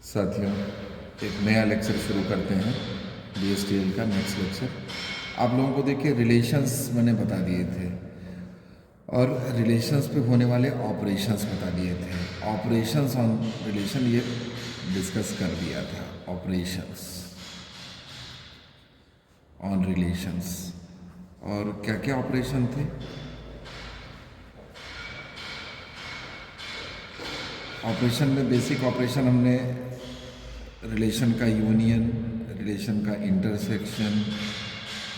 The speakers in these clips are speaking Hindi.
साथियों, एक नया लेक्चर शुरू करते हैं DSTL का नेक्स्ट लेक्चर। आप लोगों को देखिए रिलेशंस मैंने बता दिए थे और रिलेशंस पे होने वाले ऑपरेशंस बता दिए थे। ऑपरेशंस ऑन रिलेशन ये डिस्कस कर दिया था। ऑपरेशंस ऑन रिलेशंस और क्या क्या ऑपरेशन थे। ऑपरेशन में बेसिक ऑपरेशन हमने रिलेशन का यूनियन, रिलेशन का इंटरसेक्शन,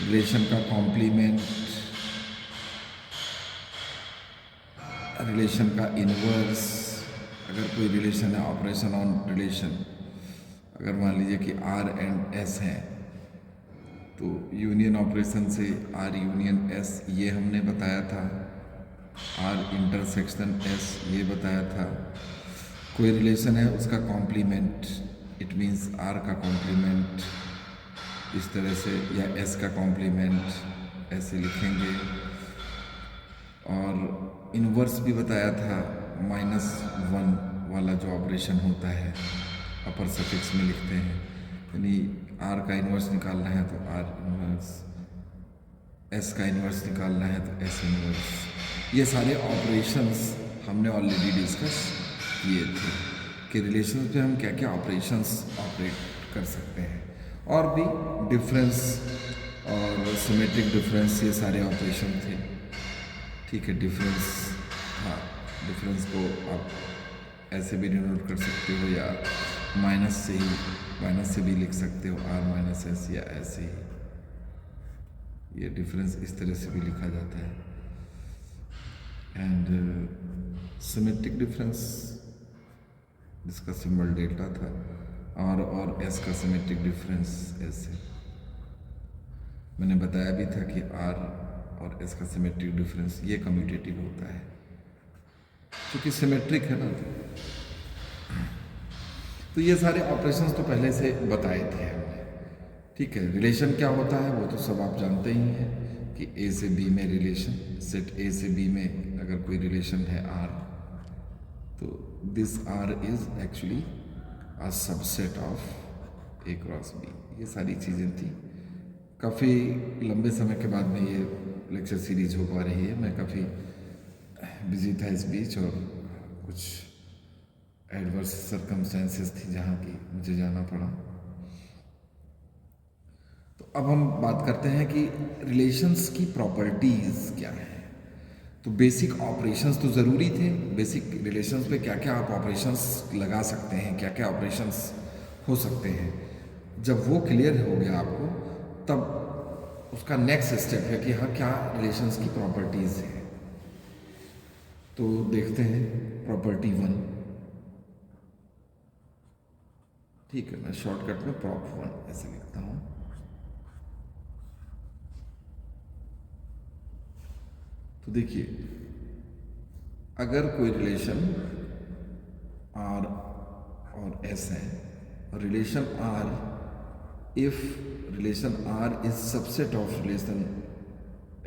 रिलेशन का कॉम्प्लीमेंट, रिलेशन का इनवर्स। अगर कोई रिलेशन है, ऑपरेशन ऑन रिलेशन, अगर मान लीजिए कि R एंड S हैं तो यूनियन ऑपरेशन से R यूनियन S ये हमने बताया था, R इंटरसेक्शन S ये बताया था। कोई रिलेशन है उसका कॉम्प्लीमेंट, इट मीन्स R का कॉम्प्लीमेंट इस तरह से, या S का कॉम्प्लीमेंट ऐसे लिखेंगे। और इनवर्स भी बताया था, -1 वाला जो ऑपरेशन होता है अपर सफिक्स में लिखते हैं, यानी R का इनवर्स निकालना है तो R इनवर्स, S का इनवर्स निकालना है तो S इनवर्स। ये सारे ऑपरेशंस हमने ऑलरेडी डिस्कस किए थे कि रिलेशंस पे हम क्या क्या ऑपरेशंस ऑपरेट कर सकते हैं, और भी डिफरेंस और सिमेट्रिक डिफरेंस, ये सारे ऑपरेशन थे। ठीक है, डिफरेंस, हाँ, डिफरेंस को आप ऐसे भी डिनोट कर सकते हो या माइनस से भी लिख सकते हो, R-S, या ऐसे ही ये डिफरेंस इस तरह से भी लिखा जाता है। एंड सिमेट्रिक डिफरेंस जिसका सिंबल डेल्टा था, और S का सिमेट्रिक डिफरेंस ऐसे मैंने बताया भी था कि R और S का सिमेट्रिक डिफरेंस ये कम्यूटेटिव होता है क्योंकि सिमेट्रिक है ना। तो ये सारे ऑपरेशंस तो पहले से बताए थे हमने। ठीक है, रिलेशन क्या होता है वो तो सब आप जानते ही हैं कि A से B में रिलेशन, सेट A से B में अगर कोई रिलेशन है R, तो this R is actually a subset of A cross B। ये सारी चीज़ें थी। काफ़ी लंबे समय के बाद में ये लेक्चर सीरीज हो पा रही है। मैं काफ़ी बिजी था इस बीच और कुछ एडवर्स सर्कमस्टेंसेस थी जहाँ की मुझे जाना पड़ा। तो अब हम बात करते हैं कि रिलेशंस की प्रॉपर्टीज़ क्या हैं। तो बेसिक ऑपरेशंस तो ज़रूरी थे। बेसिक रिलेशंस पे क्या क्या आप ऑपरेशंस लगा सकते हैं, क्या क्या ऑपरेशंस हो सकते हैं, जब वो क्लियर हो गया आपको, तब उसका नेक्स्ट स्टेप है कि हाँ क्या रिलेशंस की प्रॉपर्टीज़ हैं। तो देखते हैं प्रॉपर्टी 1। ठीक है, मैं शॉर्टकट में प्रॉप 1 ऐसे लिखता हूँ। तो देखिए, अगर कोई रिलेशन R और S है, relation R, if relation R is subset of relation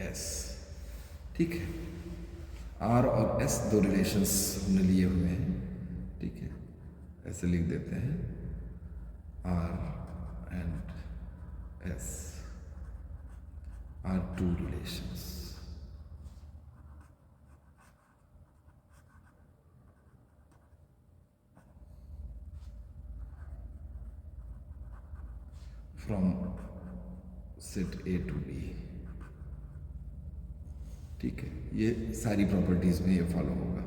S। ठीक है, R और S दो रिलेशंस हमने लिए हुए हैं। ठीक है, ऐसे लिख देते हैं, R and S are two relations. From set A to B। ठीक है, ये सारी प्रॉपर्टीज में ये फॉलो होगा।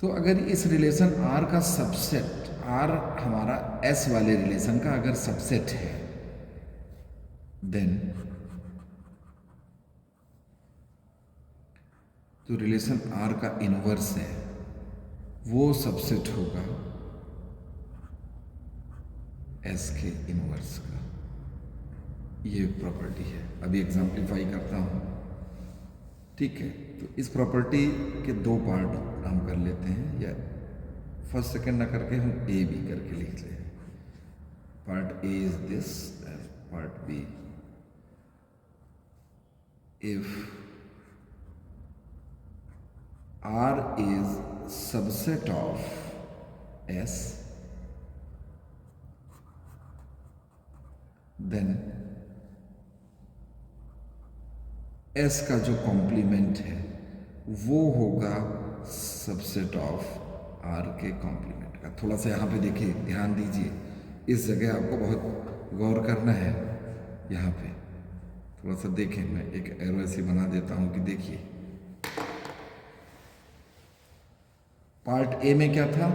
तो अगर इस रिलेशन R का सबसेट, R हमारा S वाले रिलेशन का अगर सबसेट है, देन जो रिलेशन R का इनवर्स है वो सबसेट होगा S के इनवर्स का। ये प्रॉपर्टी है। अभी एग्जाम्प्लीफाई करता हूँ। ठीक है, तो इस प्रॉपर्टी के दो पार्ट हम कर लेते हैं, या फर्स्ट सेकंड ना करके हम A B करके लिख लें। Part A is this and part B। If R is subset of S then S का जो कॉम्प्लीमेंट है वो होगा सबसेट ऑफ आर के कॉम्प्लीमेंट का। थोड़ा सा यहाँ पे देखिए, ध्यान दीजिए, इस जगह आपको बहुत गौर करना है। यहाँ पे थोड़ा सा देखें, मैं एक एरो ऐसी बना देता हूँ कि देखिए, पार्ट ए में क्या था,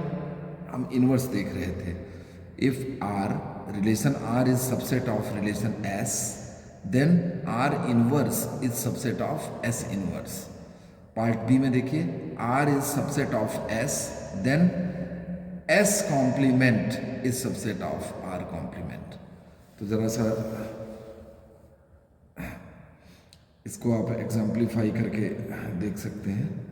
हम इनवर्स देख रहे थे। If R, relation R is subset of relation S, then R inverse is subset of S inverse. Part B में देखिए, R is subset of S, then S complement is subset of R complement. तो जरा सा इसको आप एग्जाम्पलीफाई करके देख सकते हैं।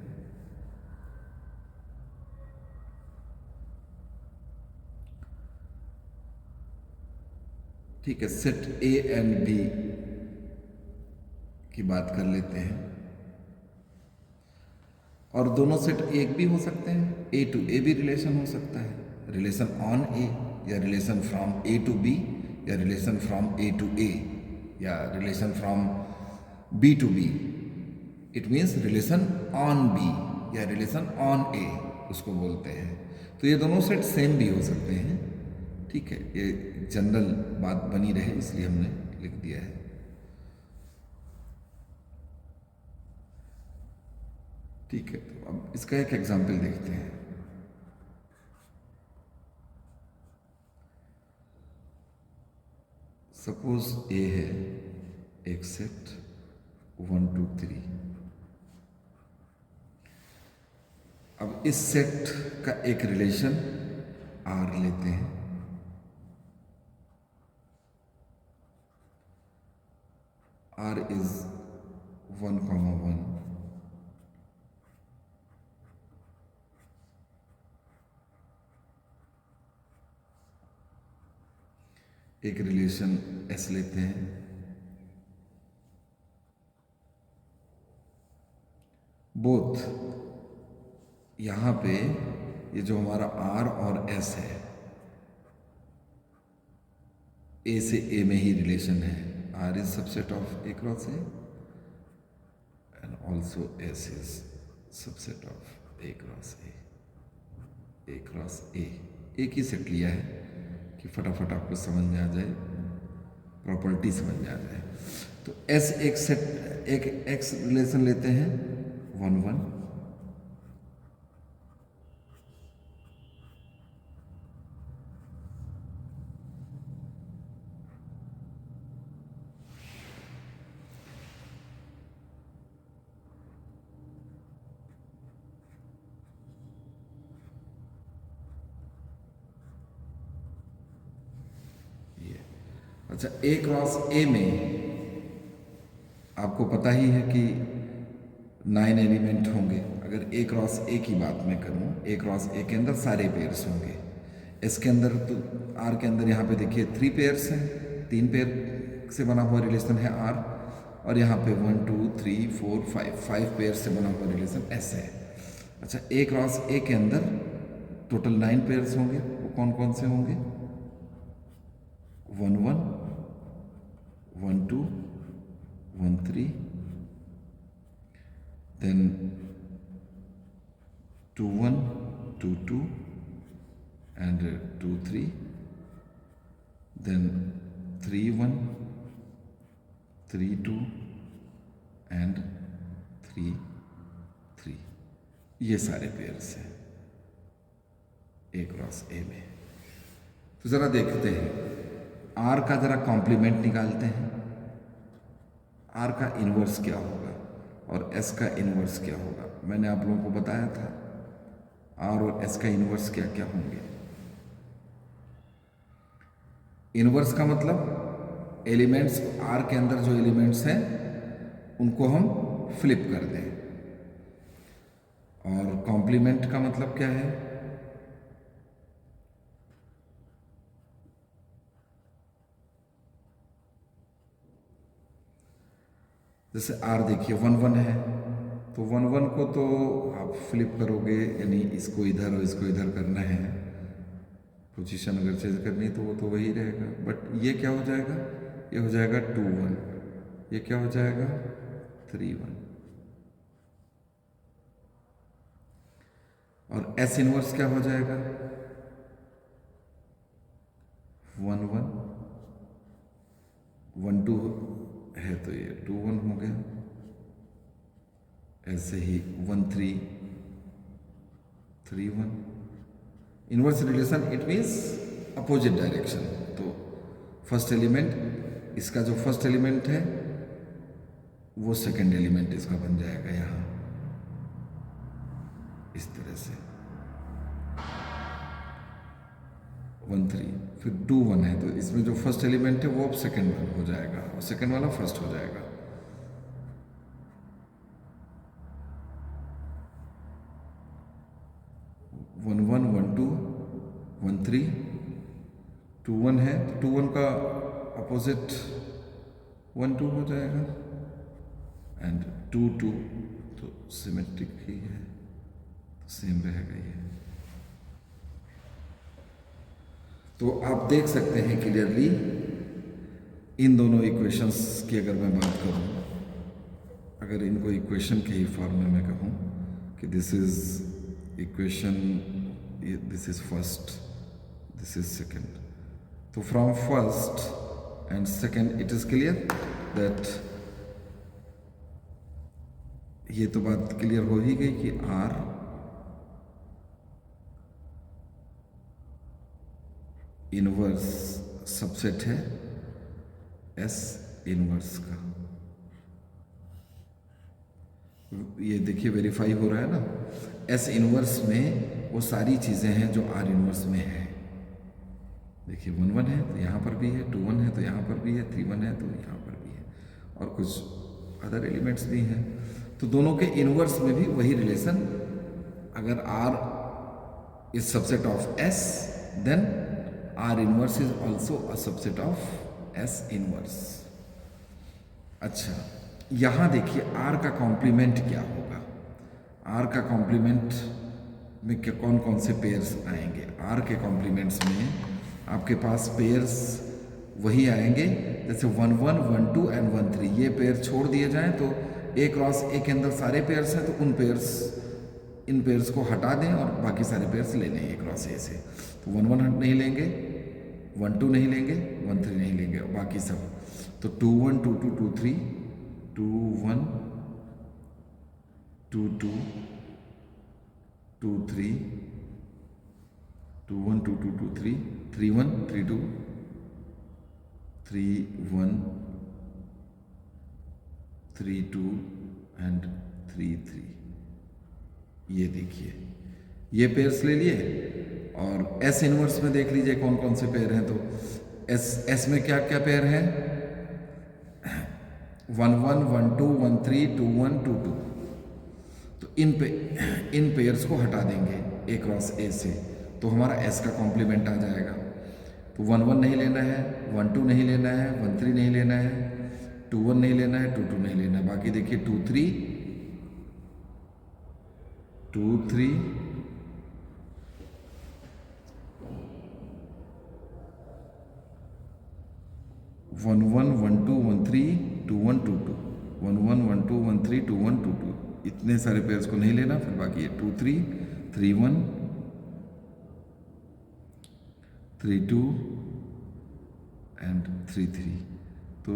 ठीक है, सेट ए एंड बी की बात कर लेते हैं, और दोनों सेट एक भी हो सकते हैं, ए टू ए भी रिलेशन हो सकता है, रिलेशन ऑन ए, या relation from A to B, या relation from A to A, या relation from B to B. It means relation on B या रिलेशन ऑन ए उसको बोलते हैं। तो ये दोनों सेट सेम भी हो सकते हैं। ठीक है, ये जनरल बात बनी रहे इसलिए हमने लिख दिया है। ठीक है, तो अब इसका एक एग्जाम्पल देखते हैं। सपोज ए है एक सेट 1 2 3। अब इस सेट का एक रिलेशन आर लेते हैं। आर इज 1,1, एक रिलेशन एस लेते हैं। बोथ यहां पे ये जो हमारा आर और एस है, ए से ए में ही रिलेशन है। R is subset of A cross A and also S is subset of A cross A. A cross A एक ही सेट लिया है कि फटाफट आपको समझ में आ जाए, प्रॉपर्टी समझ में आ जाए। तो एस एक सेट, एक एक्स रिलेशन लेते हैं 1 1, अच्छा। ए क्रॉस ए में आपको पता ही है कि 9 एलिमेंट होंगे। अगर ए क्रॉस ए की बात मैं करूं, ए क्रॉस ए के अंदर सारे पेयर्स होंगे। एस के अंदर तो, आर के अंदर यहाँ पे देखिए 3 पेयर्स हैं, 3 पेयर से बना हुआ रिलेशन है आर, और यहाँ पे 1 2 3 4 5 पेयर से बना हुआ रिलेशन एस है। अच्छा, ए क्रॉस ए के अंदर टोटल 9 पेयर्स होंगे। वो कौन कौन से होंगे? 1 1 1 2 1 3, then 2 1 2 2 and 2 3, then 3 1 3 2 and 3 3। ये सारे पेयर्स हैं ए क्रॉस ए में। तो जरा देखते हैं, आर का जरा कॉम्प्लीमेंट निकालते हैं। आर का इन्वर्स क्या होगा और एस का इन्वर्स क्या होगा? मैंने आप लोगों को बताया था आर और एस का इन्वर्स क्या क्या होंगे। इन्वर्स का मतलब एलिमेंट्स, आर के अंदर जो एलिमेंट्स हैं उनको हम फ्लिप कर दें। और कॉम्प्लीमेंट का मतलब क्या है? जैसे आर देखिए 1 1 है, तो 1 1 को तो आप फ्लिप करोगे, यानी इसको इधर और इसको इधर करना है। पोजीशन अगर चेंज करनी है तो वो तो वही रहेगा, बट ये क्या हो जाएगा? ये हो जाएगा 2 1, ये क्या हो जाएगा 3 1, और एस इनवर्स क्या हो जाएगा 1 1 1 2 है तो ये 2 1 हो गया, ऐसे ही 1 3 3 1। Inverse relation it means opposite direction. तो फर्स्ट एलिमेंट, इसका जो फर्स्ट एलिमेंट है वो सेकंड एलिमेंट इसका बन जाएगा यहाँ इस तरह से 1 3, फिर 2 1 है तो इसमें जो फर्स्ट एलिमेंट है वो अब सेकंड हो जाएगा और सेकंड वाला फर्स्ट हो जाएगा। वन वन 1 2 1 3 2 1 है तो 2 1 का अपोजिट 1 2 हो जाएगा, एंड 2 2 तो सिमेट्रिक ही है तो सेम रहेगा ये। तो आप देख सकते हैं क्लियरली इन दोनों इक्वेशंस की अगर मैं बात करूं, अगर इनको इक्वेशन के ही फॉर्म में मैं कहूं कि this is equation, this is first, this is second, तो from first and second it is clear that ये तो बात क्लियर हो ही गई कि आर इनवर्स सबसेट है एस इनवर्स का। ये देखिए वेरीफाई हो रहा है ना, एस इनवर्स में वो सारी चीजें हैं जो आर इनवर्स में है। देखिए 1 1 है तो यहाँ पर भी है, 2 1 है तो यहाँ पर भी है, 3 1 है तो यहाँ पर भी है, और कुछ अदर एलिमेंट्स भी हैं। तो दोनों के इनवर्स में भी वही रिलेशन, अगर R is subset of S then R inverse is also a subset of S inverse. अच्छा, यहां देखिए आर का कॉम्प्लीमेंट क्या होगा, आर का कॉम्प्लीमेंट में क्या कौन कौन से पेयर्स आएंगे। आर के कॉम्प्लीमेंट्स में आपके पास पेयर्स वही आएंगे जैसे 1 1 1 2 एंड 1 3। ये पेयर छोड़ दिए जाएं तो ए क्रॉस ए के अंदर सारे पेयर्स हैं तो इन पेयर्स को हटा दें और बाकी सारे पेयर्स ले लें ए क्रॉस ए से। तो 1 1 नहीं लेंगे, 1 2 नहीं लेंगे, 1 3 नहीं लेंगे, और बाकी सब तो 2 1 2 2 2 3 2 1 2 2 2 3 2 1 2 2 2 3 3 1 3 2 3 1 3 2 एंड 3 3। ये देखिए ये पेयर्स ले लिए, और एस इनवर्स में देख लीजिए कौन कौन से पेयर हैं। तो एस में क्या क्या पेयर हैं 1 1 1 2 1 3 2 1 2 2। तो इन पेयर्स को हटा देंगे ए क्रॉस ए से तो हमारा एस का कॉम्प्लीमेंट आ जाएगा। तो 1 1 नहीं लेना है, 1 2 नहीं लेना है, 1 3 नहीं लेना है, 2 1 नहीं लेना है, 2 2 नहीं लेना है। बाकी देखिए 2 3 2 3 1 1 1 2 1 3 2 1 2 2 1 1 1 2 1 3 2 1 2 2। इतने सारे पेयर्स को नहीं लेना। फिर बाकी है 2 3 3 1 3 2 एंड 3 3। तो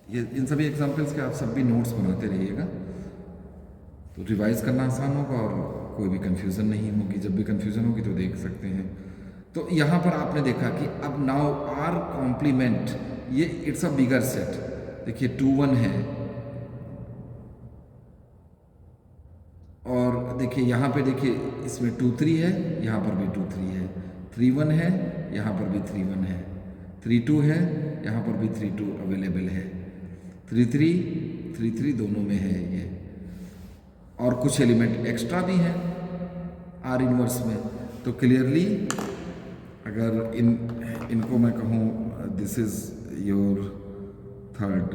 ये इन सभी एग्जाम्पल्स के आप सब भी नोट्स बनाते रहिएगा तो रिवाइज करना आसान होगा और कोई भी कंफ्यूजन नहीं होगी। जब भी कंफ्यूजन होगी तो देख सकते हैं। तो यहाँ पर आपने देखा कि अब नाउ आर कॉम्प्लीमेंट, ये इट्स अ बिगर सेट। देखिए 2 1 है, और देखिए यहाँ पे देखिए इसमें 2 3 है, यहाँ पर भी 2 3 है, 3 1 है, यहाँ पर भी 3 1 है, 3 2 है, यहाँ पर भी 3 2 अवेलेबल है, 3 3 दोनों में है ये, और कुछ एलिमेंट एक्स्ट्रा भी हैं आर इनवर्स में। तो क्लियरली अगर इनको मैं कहूँ दिस इज योर थर्ड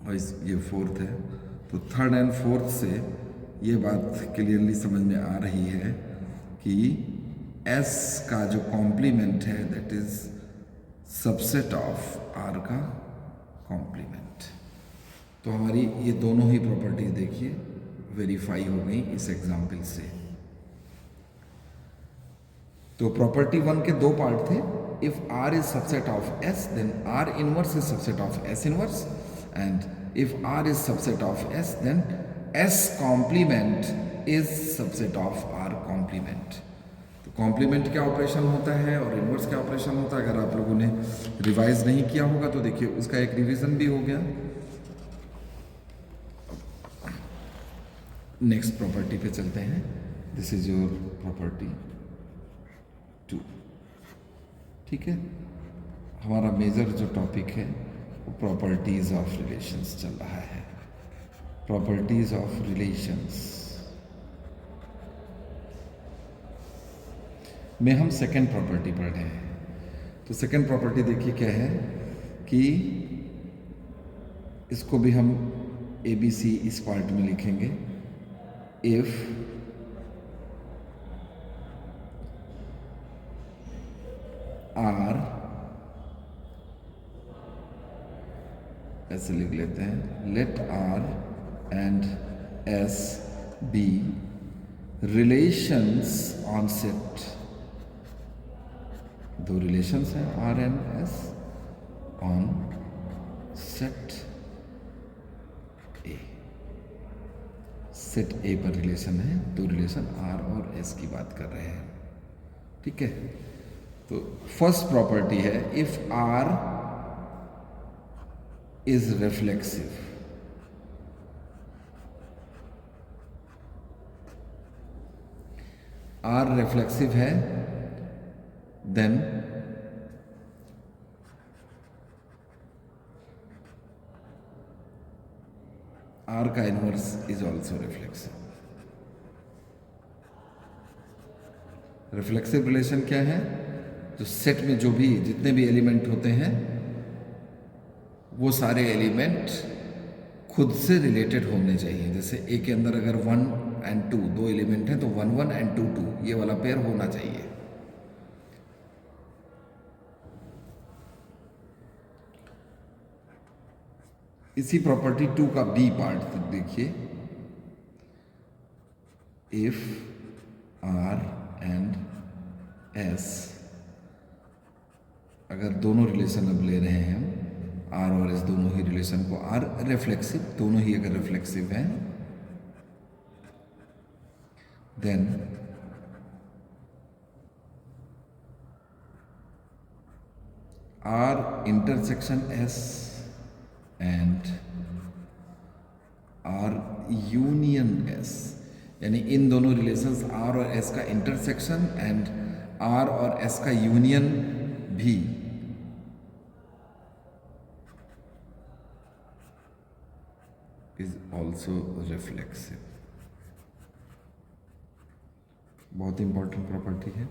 और ये फोर्थ है, तो थर्ड एंड फोर्थ से ये बात क्लियरली समझ में आ रही है कि एस का जो कॉम्प्लीमेंट है that is subset of R का कॉम्प्लीमेंट। तो हमारी ये दोनों ही प्रॉपर्टीज देखिए वेरीफाई हो गई इस एग्जाम्पल से। तो प्रॉपर्टी वन के दो पार्ट थे। If R is subset of S then R inverse is subset of S inverse, and if R is subset of S then S complement is subset of R complement. तो कॉम्प्लीमेंट क्या ऑपरेशन होता है और इनवर्स क्या ऑपरेशन होता है, अगर आप लोगों ने रिवाइज नहीं किया होगा तो देखिए उसका एक रिवीजन भी हो गया। नेक्स्ट प्रॉपर्टी पे चलते हैं। This is your property 2। ठीक है, हमारा मेजर जो टॉपिक है वो प्रॉपर्टीज ऑफ रिलेशंस चल रहा है। प्रॉपर्टीज ऑफ रिलेशंस में हम सेकेंड प्रॉपर्टी पढ़ रहे हैं। तो सेकेंड प्रॉपर्टी देखिए क्या है कि इसको भी हम ABC इस पार्ट में लिखेंगे। इफ आर, ऐसे लिख लेते हैं, let R and S be relations on set. दो रिलेशंस हैं R and S on set A. Set A पर रिलेशन है, दो रिलेशन आर और एस की बात कर रहे हैं। ठीक है, तो फर्स्ट प्रॉपर्टी है if R is reflexive. R reflexive है देन आर का inverse is also reflexive. Reflexive relation क्या है, जो सेट में जो भी जितने भी एलिमेंट होते हैं वो सारे एलिमेंट खुद से रिलेटेड होने चाहिए। जैसे ए के अंदर अगर 1 and 2 दो एलिमेंट हैं तो 1 1 and 2 2 ये वाला पेयर होना चाहिए। इसी प्रॉपर्टी 2 का बी पार्ट देखिए। इफ आर एंड एस, अगर दोनों रिलेशन अब ले रहे हैं हम, आर और एस दोनों ही रिलेशन को, आर रिफ्लेक्सिव, दोनों ही अगर रिफ्लेक्सिव हैं then R intersection S and R union S, यानी इन दोनों रिलेशंस आर और एस का इंटरसेक्शन एंड आर और एस का यूनियन भी इज ऑल्सो रिफ्लेक्सिव। बहुत इंपॉर्टेंट प्रॉपर्टी है।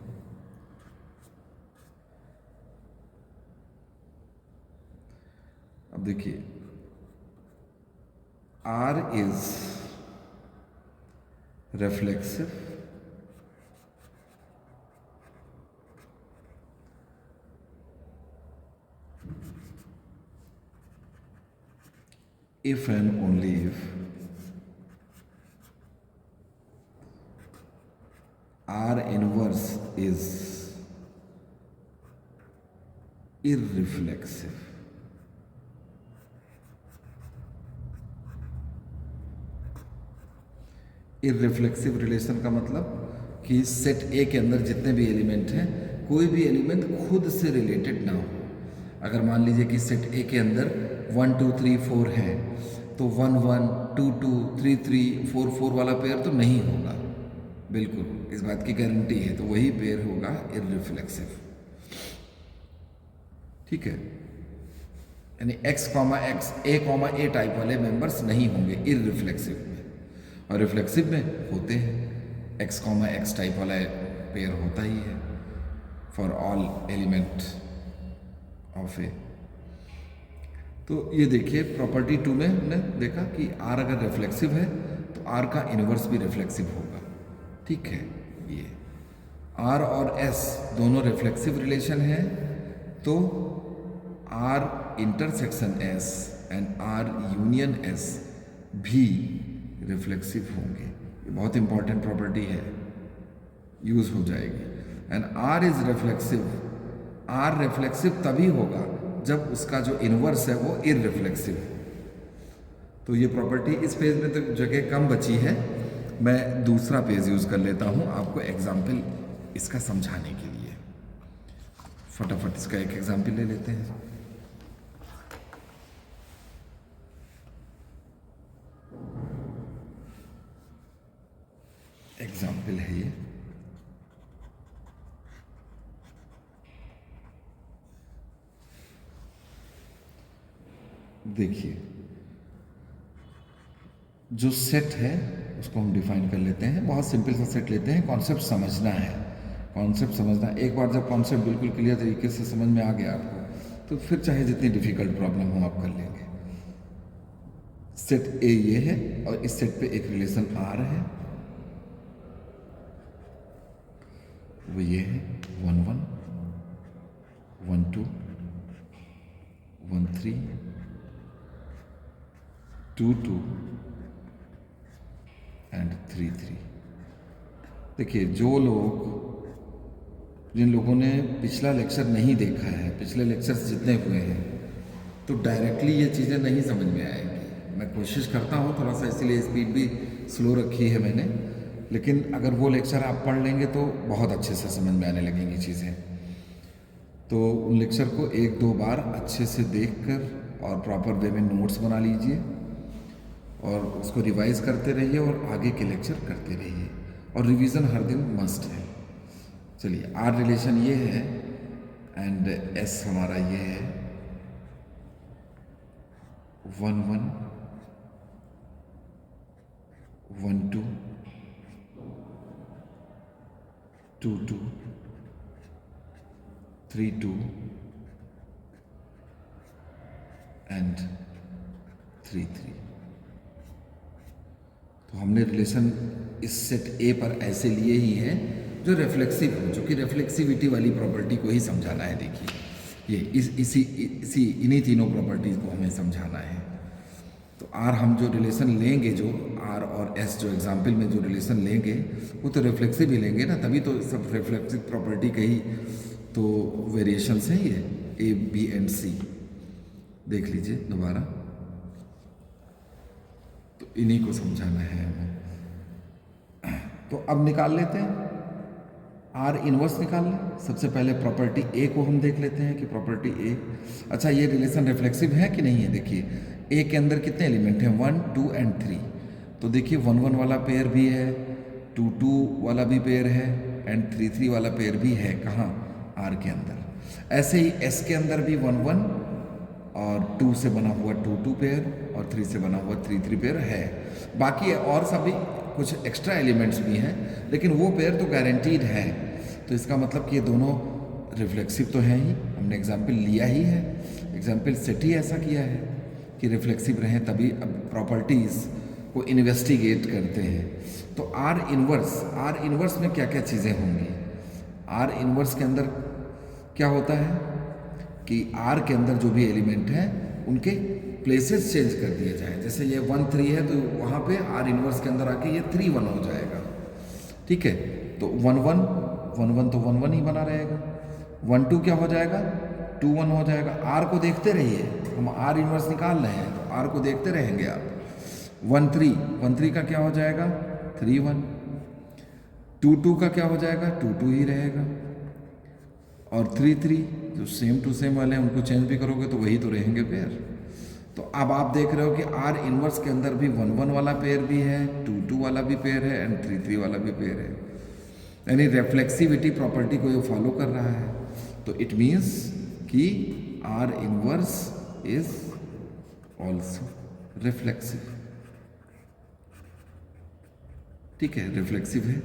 अब देखिए R is reflexive if and only if R inverse is irreflexive। Irreflexive relation का मतलब कि सेट ए के अंदर जितने भी एलिमेंट हैं कोई भी एलिमेंट खुद से रिलेटेड ना हो। अगर मान लीजिए कि सेट ए के अंदर 1 2 3 4 है तो 1 1 2 2 3 3 4 4 वाला पेयर तो नहीं होगा, बिल्कुल इस बात की गारंटी है। तो वही पेयर होगा इररिफ्लेक्सिव। ठीक है, यानी x, a टाइप वाले मेंबर्स नहीं होंगे इररिफ्लेक्सिव में, और रिफ्लेक्सिव में होते हैं। x टाइप वाला पेयर होता ही है फॉर ऑल एलिमेंट ऑफ ए। तो ये देखिए प्रॉपर्टी 2 में हमने देखा कि R अगर रिफ्लेक्सिव है तो R का इनवर्स भी रिफ्लेक्सिव होगा। ठीक है, ये R और S दोनों रिफ्लेक्सिव रिलेशन है तो R intersection S and R union S भी रिफ्लेक्सिव होंगे। ये बहुत इंपॉर्टेंट प्रॉपर्टी है, यूज हो जाएगी। And R is reflexive, R reflexive तभी होगा जब उसका जो इनवर्स है वो इररिफ्लेक्सिव हो। तो ये प्रॉपर्टी, इस पेज में तो जगह कम बची है, मैं दूसरा पेज यूज कर लेता हूं आपको एग्जाम्पल इसका समझाने के लिए। फटाफट इसका एक एग्जाम्पल ले लेते हैं। एग्जाम्पल है ये, देखिए जो सेट है उसको हम डिफाइन कर लेते हैं। बहुत सिंपल सा सेट लेते हैं, कॉन्सेप्ट समझना है, कॉन्सेप्ट समझना। एक बार जब कॉन्सेप्ट बिल्कुल क्लियर तरीके से समझ में आ गया आपको, तो फिर चाहे जितनी डिफिकल्ट प्रॉब्लम हो आप कर लेंगे। सेट ए ये है और इस सेट पे एक रिलेशन आर है, वो ये है 1 1 1 2 1 3 2 2 एंड 3 3। देखिए जिन लोगों ने पिछला लेक्चर नहीं देखा है, पिछले लेक्चर्स जितने हुए हैं, तो डायरेक्टली ये चीज़ें नहीं समझ में आएंगी। मैं कोशिश करता हूँ थोड़ा सा, इसीलिए स्पीड भी स्लो रखी है मैंने, लेकिन अगर वो लेक्चर आप पढ़ लेंगे तो बहुत अच्छे से समझ में आने लगेंगी चीज़ें। तो उन लेक्चर को 1-2 बार अच्छे से देखकर और प्रॉपर वे में नोट्स बना लीजिए और उसको रिवाइज करते रहिए और आगे के लेक्चर करते रहिए, और रिवीजन हर दिन मस्ट है। चलिए, आर रिलेशन ये है एंड एस हमारा ये है 1 1 1 2 2 2 3 2 एंड 3 3। तो हमने रिलेशन इस सेट ए पर ऐसे लिए ही हैं जो रिफ्लेक्सिव हो, जो कि रिफ्लेक्सिविटी वाली प्रॉपर्टी को ही समझाना है। देखिए ये इसी इन्हीं तीनों प्रॉपर्टीज को हमें समझाना है। तो आर हम जो रिलेशन लेंगे, जो आर और एस जो एग्जाम्पल में जो रिलेशन लेंगे, वो तो रिफ्लेक्सिव ही लेंगे ना, तभी तो सब रिफ्लेक्सिव प्रॉपर्टी के ही तो वेरिएशंस हैं ये ए बी एंड सी। देख लीजिए दोबारा, तो इन्हीं को समझाना है हमें। तो अब निकाल लेते हैं, आर इनवर्स निकाल लें। सबसे पहले प्रॉपर्टी ए को हम देख लेते हैं कि प्रॉपर्टी ए, अच्छा ये रिलेशन रिफ्लेक्सिव है कि नहीं है। देखिए ए के अंदर कितने एलिमेंट हैं, 1 2 एंड 3। तो देखिए 1 1 वाला पेयर भी है, 2 2 वाला भी पेयर है एंड 3 3 वाला पेयर भी है। कहाँ, आर के अंदर। ऐसे ही एस के अंदर भी 1 1 और 2 से बना हुआ 2 2 पेयर और 3 से बना हुआ 3 3 पेयर है। बाकी और सभी कुछ एक्स्ट्रा एलिमेंट्स भी हैं, लेकिन वो पेयर तो गारंटीड है। तो इसका मतलब कि ये दोनों रिफ्लेक्सिव तो हैं ही, हमने एग्जाम्पल लिया ही है, एग्जाम्पल सेट ही ऐसा किया है कि रिफ्लेक्सिव रहें, तभी अब प्रॉपर्टीज़ को इन्वेस्टिगेट करते हैं। तो आर इनवर्स में क्या क्या चीज़ें होंगी। आर इनवर्स के अंदर क्या होता है कि आर के अंदर जो भी एलिमेंट हैं उनके प्लेसेस चेंज कर दिए जाए। जैसे ये 1 3 है तो वहाँ पे आर इनवर्स के अंदर आके ये 3 1 हो जाएगा, ठीक है। तो 1 1 तो 1 1 ही बना रहेगा। 1 2 क्या हो जाएगा, 2 1 हो जाएगा। आर को देखते रहिए, हम आर इनवर्स निकाल रहे हैं तो आर को देखते रहेंगे आप। 1 3 का क्या हो जाएगा, 3 1। 2 2 का क्या हो जाएगा, 2 2 ही रहेगा। और 3 3 जो सेम टू सेम वाले हैं उनको चेंज भी करोगे तो वही तो रहेंगे पेयर। तो अब आप देख रहे हो कि आर इनवर्स के अंदर भी 1 1 वाला पेयर भी है, 2 2 वाला भी पेयर है एंड 3 3 वाला भी पेयर है। यानी रिफ्लेक्सिविटी प्रॉपर्टी को ये फॉलो कर रहा है। तो इट मीन्स कि R inverse is also reflexive, ठीक है, रिफ्लेक्सिव है।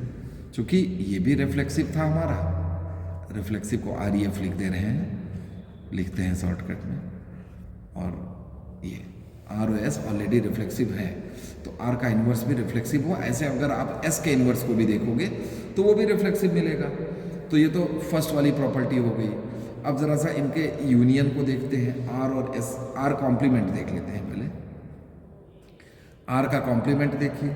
चूंकि ये भी रिफ्लेक्सिव था हमारा, रिफ्लेक्सिव को आर ई एफ लिख दे रहे हैं, लिखते हैं शॉर्टकट में। और ये आर और एस ऑलरेडी रिफ्लेक्सिव है, तो आर का इन्वर्स भी रिफ्लेक्सिव हुआ। ऐसे अगर आप एस के इन्वर्स को भी देखोगे तो वो भी रिफ्लेक्सिव मिलेगा। तो ये तो फर्स्ट वाली प्रॉपर्टी हो गई। अब ज़रा सा इनके यूनियन को देखते हैं, आर और एस। आर कॉम्प्लीमेंट देख लेते हैं पहले। आर का कॉम्प्लीमेंट देखिए,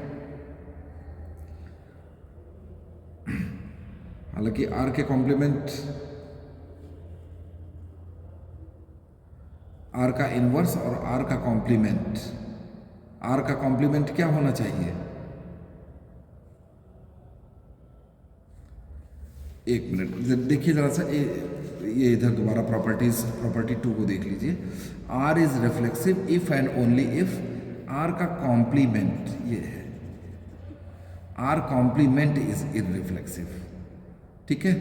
हालांकि आर के कॉम्प्लीमेंट, आर का इनवर्स और आर का कॉम्प्लीमेंट। आर का कॉम्प्लीमेंट क्या होना चाहिए? एक मिनट देखिए जरा सा, ये इधर दोबारा प्रॉपर्टी 2 को देख लीजिए। R is reflexive if and only if R का कॉम्प्लीमेंट ये है, आर कॉम्प्लीमेंट इज इररिफ्लेक्सिव। ठीक है,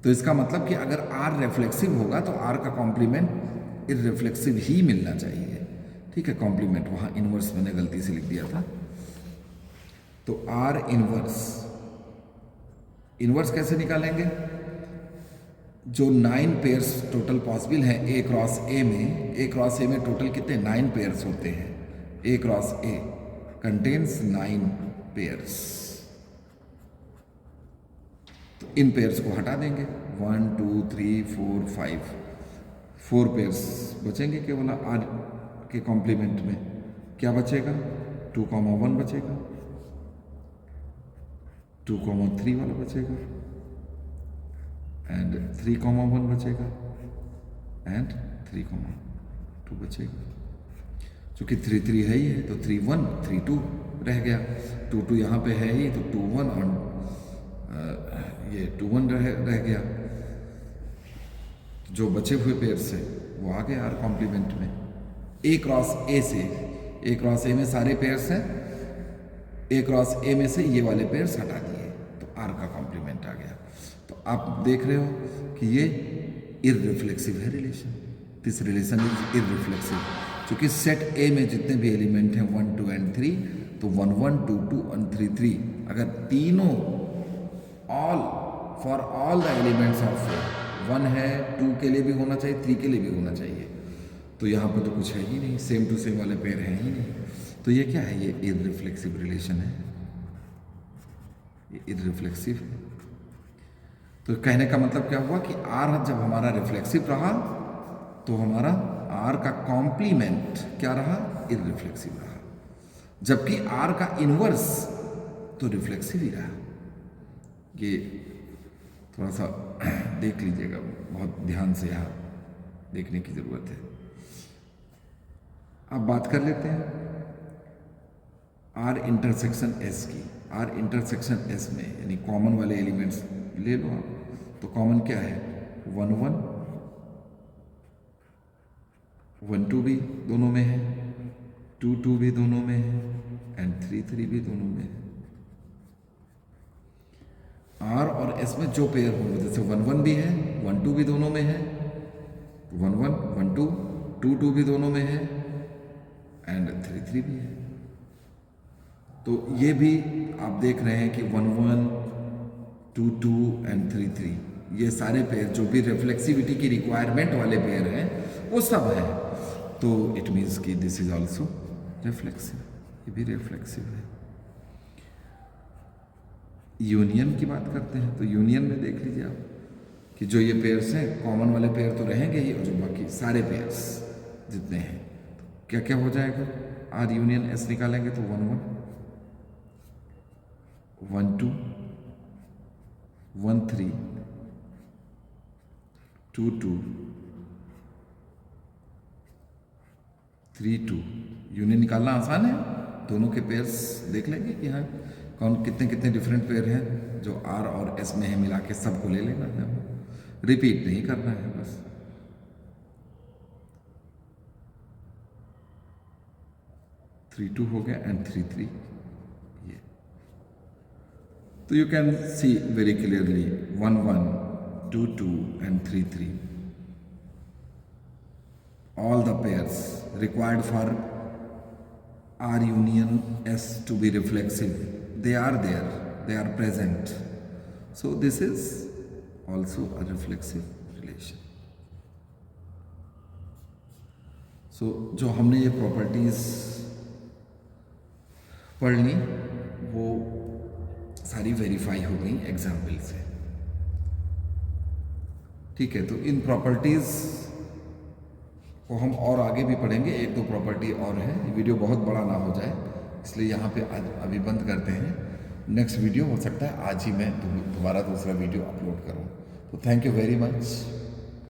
तो इसका मतलब कि अगर आर रिफ्लेक्सिव होगा तो आर का कॉम्प्लीमेंट इररिफ्लेक्सिव ही मिलना चाहिए। ठीक है, कॉम्प्लीमेंट वहां इनवर्स मैंने गलती से लिख दिया था। तो आर इनवर्स, इनवर्स कैसे निकालेंगे? जो 9 पेयर्स टोटल पॉसिबल हैं ए क्रॉस ए में, ए क्रॉस ए में टोटल कितने 9 पेयर्स होते हैं। ए क्रॉस ए कंटेन्स 9 पेयर्स। तो इन पेयर्स को हटा देंगे, 1 2 3 4 5, 4 पेयर्स बचेंगे केवल आर के कॉम्प्लीमेंट में। क्या बचेगा? 2,1 बचेगा, 2,3 वाला बचेगा, एंड 3,1 बचेगा, एंड 3,2 बचेगा। चूंकि 3 3 है ही है तो 3 1 3 2 रह गया। 2 2 यहाँ पे है ही तो 2 1 और ये 2 1 रह गया। जो बचे हुए पेयर से वो आ गए आर कॉम्प्लीमेंट में। ए क्रॉस ए से, ए क्रॉस ए में सारे पेयर्स हैं, ए क्रॉस ए में से ये वाले पेयर्स हटा दिए तो आर का कॉम्प्लीमेंट आ गया। तो आप देख रहे हो कि ये इररिफ्लेक्सिव है relation. This relation is irreflexive. क्योंकि सेट ए में जितने भी एलिमेंट हैं 1 2 एंड 3, तो 1 1 2 2 और 3 3, अगर तीनों all for all the elements of 1 है, 2 के लिए भी होना चाहिए, 3 के लिए भी होना चाहिए। तो यहाँ पर तो कुछ है ही नहीं, सेम टू सेम वाले पेयर हैं ही नहीं। तो ये क्या है? ये इररिफ्लेक्सिव रिलेशन है, ये इररिफ्लेक्सिव है। तो कहने का मतलब क्या हुआ कि आर जब हमारा रिफ्लेक्सिव रहा तो हमारा आर का कॉम्प्लीमेंट क्या रहा? इररिफ्लेक्सिव रहा। जबकि आर का इनवर्स तो रिफ्लेक्सिव ही रहा। ये थोड़ा सा देख लीजिएगा, बहुत ध्यान से यहाँ देखने की जरूरत है। अब बात कर लेते हैं आर इंटरसेक्शन एस की। आर इंटरसेक्शन एस में यानी कॉमन वाले एलिमेंट्स ले लो आप। तो कॉमन क्या है? 1 1 1 2 भी दोनों में है, 2 2 भी दोनों में है, एंड 3 3 भी दोनों में है। आर और एस में जो पेयर हो, जैसे 1 1 भी है, 1 2 भी दोनों में है, 1 1 1 2 2 2 भी दोनों में है, एंड 3 3 भी है। तो ये भी आप देख रहे हैं कि 1 1 2 2 एंड 3 3, ये सारे पेयर जो भी रिफ्लेक्सिविटी की रिक्वायरमेंट वाले पेयर हैं वो सब है। तो इट मीन्स कि दिस इज ऑल्सो रिफ्लेक्सिव, ये भी रिफ्लेक्सिव है। यूनियन की बात करते हैं तो यूनियन में देख लीजिए आप कि जो ये पेयर्स हैं, कॉमन वाले पेयर तो रहेंगे ही, और जो बाकी सारे पेयर्स जितने हैं तो क्या क्या हो जाएगा? आर यूनियन एस निकालेंगे तो 1 1 1 2 1 3 2 2 3 2। यूनियन निकालना आसान है, दोनों के पेयर्स देख लेंगे कि हाँ कौन कितने कितने डिफरेंट पेयर हैं जो आर और एस में है, मिला के सबको ले लेना है, रिपीट नहीं करना है बस। थ्री 2 हो गया एंड 3 3 ये। तो you can see very clearly 1 1 2 2 and 3 3, all the pairs required for R union S to be reflexive, they are there, they are present. So this is also a reflexive relation. So जो हमने ये प्रॉपर्टीज पढ़ ली वो सारी वेरीफाई हो गई एग्जाम्पल से। ठीक है, तो इन प्रॉपर्टीज़ को हम और आगे भी पढ़ेंगे। एक दो प्रॉपर्टी और है, वीडियो बहुत बड़ा ना हो जाए, इसलिए यहाँ पे आज अभी बंद करते हैं। नेक्स्ट वीडियो हो सकता है आज ही मैं दोबारा दूसरा वीडियो अपलोड करूँ। तो थैंक यू वेरी मच।